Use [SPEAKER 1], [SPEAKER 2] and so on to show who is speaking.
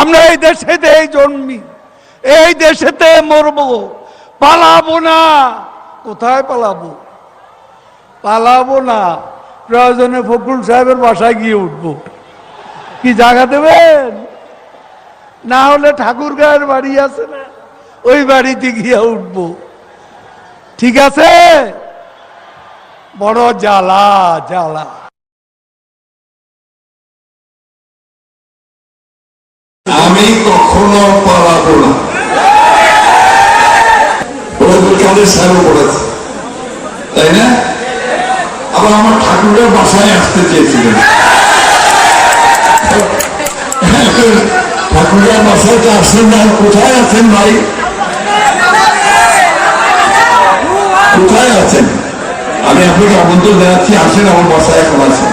[SPEAKER 1] আমরা এই দেশেতেই জন্মি, এই দেশেতে মরবো, পালাবো না। কোথায় পালাবো? পালাবো না, প্রয়োজনে ফখরুল সাহেবের বাসায় গিয়ে উঠবো। কি জায়গা দেবেন? না হলে ঠাকুর গায়ের বাড়ি আছে না, ওই বাড়িতে গিয়ে উঠবো। ঠিক আছে? বড় জ্বালা জ্বালা।
[SPEAKER 2] আমি কখনো পালাবো না। কাদের সাহেব পড়েছে, তাই না? আবার আমার ঠাকুরের বাসায় আসতে চেয়েছিলেন। ঠাকুরের বাসায় তো আসছেন না, কোথায় আছেন ভাই? কোথায় আছেন? আমি আপনাকে আমন্ত্রণ জানাচ্ছি, আসেন আমার বাসায় এখন আছেন।